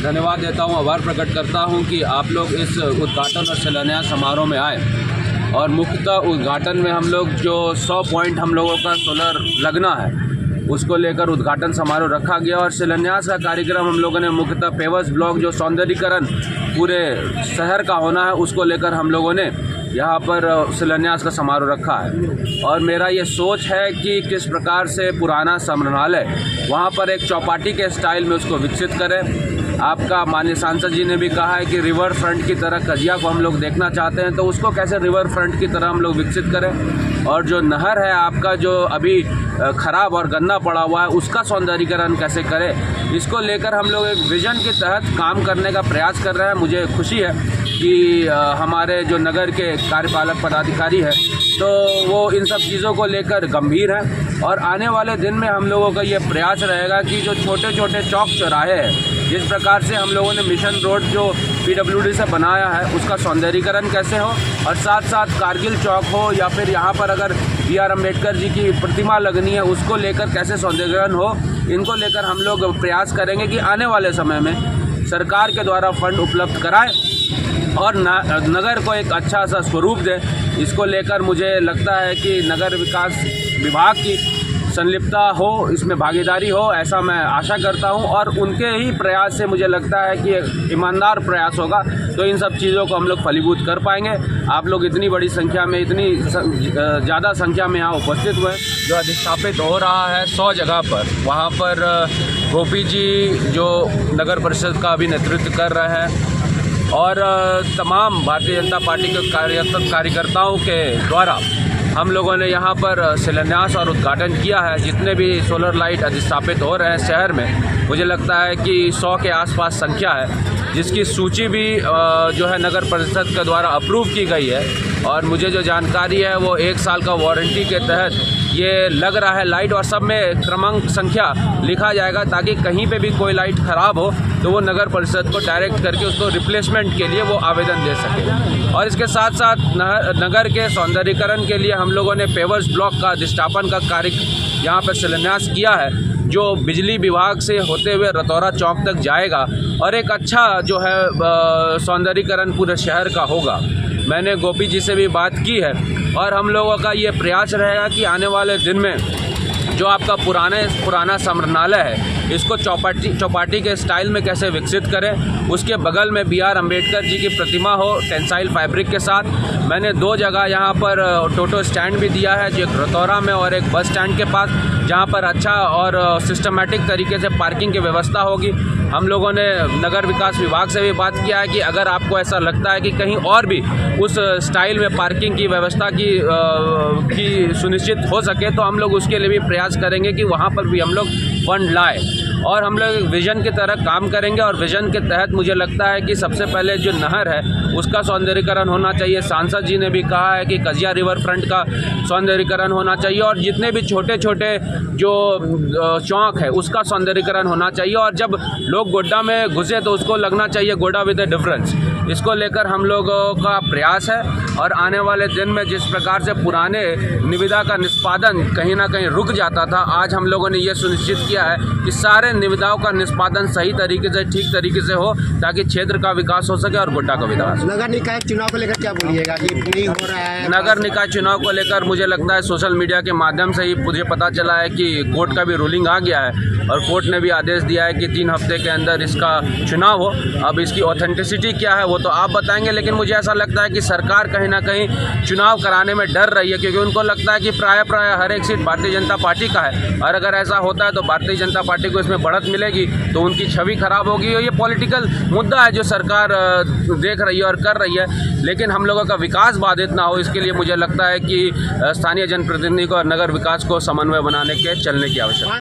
धन्यवाद देता हूं, आभार प्रकट करता हूं कि आप लोग इस उद्घाटन और शिलान्यास समारोह में आए। और मुख्यतः उद्घाटन में हम लोग जो 100 पॉइंट हम लोगों का सोलर लगना है उसको लेकर उद्घाटन समारोह रखा गया। और शिलान्यास का कार्यक्रम हम लोगों ने मुख्यतः पेवर्स ब्लॉक जो सौंदर्यीकरण पूरे शहर का होना है उसको लेकर हम लोगों ने यहाँ पर शिलान्यास का समारोह रखा है। और मेरा ये सोच है कि किस प्रकार से पुराना संग्रहालय वहाँ पर एक चौपाटी के स्टाइल में उसको विकसित करें। आपका माननीय सांसद जी ने भी कहा है कि रिवर फ्रंट की तरह कजिया को हम लोग देखना चाहते हैं, तो उसको कैसे रिवर फ्रंट की तरह हम लोग विकसित करें। और जो नहर है आपका जो अभी ख़राब और गंदा पड़ा हुआ है उसका सौंदर्यीकरण कैसे करें, इसको लेकर हम लोग एक विज़न के तहत काम करने का प्रयास कर रहे हैं। मुझे खुशी है कि हमारे जो नगर के कार्यपालक पदाधिकारी हैं तो वो इन सब चीज़ों को लेकर गंभीर हैं। और आने वाले दिन में हम लोगों का ये प्रयास रहेगा कि जो छोटे छोटे चौक चौराहे हैं, जिस प्रकार से हम लोगों ने मिशन रोड जो PWD से बनाया है उसका सौंदर्यीकरण कैसे हो, और साथ साथ कारगिल चौक हो या फिर यहाँ पर अगर BR अम्बेडकर जी की प्रतिमा लगनी है उसको लेकर कैसे सौंदर्यीकरण हो, इनको लेकर हम लोग प्रयास करेंगे कि आने वाले समय में सरकार के द्वारा फंड उपलब्ध कराएं और नगर को एक अच्छा सा स्वरूप दे। इसको लेकर मुझे लगता है कि नगर विकास विभाग की संलिप्तता हो, इसमें भागीदारी हो, ऐसा मैं आशा करता हूं। और उनके ही प्रयास से मुझे लगता है कि एक ईमानदार प्रयास होगा तो इन सब चीज़ों को हम लोग फलीभूत कर पाएंगे। आप लोग इतनी बड़ी संख्या में, इतनी ज़्यादा संख्या में यहाँ उपस्थित हुए, जो अधिस्थापित हो रहा है 100 जगह पर, वहाँ पर गोपी जी जो नगर परिषद का अभी नेतृत्व कर रहे हैं और तमाम भारतीय जनता पार्टी के कार्यकर्ताओं के द्वारा हम लोगों ने यहाँ पर शिलान्यास और उद्घाटन किया है। जितने भी सोलर लाइट अधिस्थापित हो रहे हैं शहर में, मुझे लगता है कि 100 के आसपास संख्या है, जिसकी सूची भी जो है नगर परिषद के द्वारा अप्रूव की गई है। और मुझे जो जानकारी है वो 1 साल का वारंटी के तहत ये लग रहा है लाइट, और सब में क्रमांक संख्या लिखा जाएगा ताकि कहीं पे भी कोई लाइट ख़राब हो तो वो नगर परिषद को डायरेक्ट करके उसको रिप्लेसमेंट के लिए वो आवेदन दे सके। और इसके साथ साथ नगर के सौंदर्यीकरण के लिए हम लोगों ने पेवर्स ब्लॉक का अधिष्ठापन का कार्य यहाँ पर शिलान्यास किया है, जो बिजली विभाग से होते हुए रतौरा चौक तक जाएगा और एक अच्छा जो है सौंदर्यीकरण पूरे शहर का होगा। मैंने गोपी जी से भी बात की है और हम लोगों का ये प्रयास रहेगा कि आने वाले दिन में जो आपका पुराना संग्रहालय है इसको चौपाटी के स्टाइल में कैसे विकसित करें। उसके बगल में BR अम्बेडकर जी की प्रतिमा हो टेंसाइल फैब्रिक के साथ। मैंने 2 जगह यहाँ पर टोटो स्टैंड भी दिया है, जो एक रतौरा में और एक बस स्टैंड के पास, जहाँ पर अच्छा और सिस्टमेटिक तरीके से पार्किंग की व्यवस्था होगी। हम लोगों ने नगर विकास विभाग से भी बात किया है कि अगर आपको ऐसा लगता है कि कहीं और भी उस स्टाइल में पार्किंग की व्यवस्था की सुनिश्चित हो सके तो हम लोग उसके लिए भी प्रयास करेंगे कि वहाँ पर भी हम लोग फंड लाए। और हम लोग एक विज़न की तरह काम करेंगे और विज़न के तहत मुझे लगता है कि सबसे पहले जो नहर है उसका सौंदर्यीकरण होना चाहिए। सांसद जी ने भी कहा है कि कजिया रिवर फ्रंट का सौंदर्यीकरण होना चाहिए और जितने भी छोटे छोटे जो चौक है उसका सौंदर्यीकरण होना चाहिए। और जब लोग गोड्डा में घुसे तो उसको लगना चाहिए गोड्डा विद ए डिफरेंस। इसको लेकर हम लोगों का प्रयास है। और आने वाले दिन में जिस प्रकार से पुराने निविदा का निष्पादन कहीं ना कहीं रुक जाता था, आज हम लोगों ने ये सुनिश्चित किया है कि सारे निविदाओं का निष्पादन सही तरीके से, ठीक तरीके से हो ताकि क्षेत्र का विकास हो सके और गोड्डा का विकास। नगर निकाय चुनाव को लेकर क्या बोलिएगा कि नहीं हो रहा है? नगर निकाय चुनाव को लेकर मुझे लगता है सोशल मीडिया के माध्यम से ही मुझे पता चला है कि कोर्ट का भी रूलिंग आ गया है और कोर्ट ने भी आदेश दिया है कि 3 हफ्ते के अंदर इसका चुनाव हो। अब इसकी ऑथेंटिसिटी क्या है वो तो आप बताएंगे, लेकिन मुझे ऐसा लगता है कि सरकार कहीं ना कहीं चुनाव कराने में डर रही है, क्योंकि उनको लगता है कि प्राय हर एक सीट भारतीय जनता पार्टी का है और अगर ऐसा होता है तो भारतीय जनता पार्टी को इसमें बढ़त मिलेगी तो उनकी छवि खराब होगी। और ये पॉलिटिकल मुद्दा है जो सरकार देख रही है और कर रही है, लेकिन हम लोगों का विकास बाधित ना हो इसके लिए मुझे लगता है कि स्थानीय जनप्रतिनिधि को और नगर विकास को समन्वय बनाने के चलने की आवश्यकता है।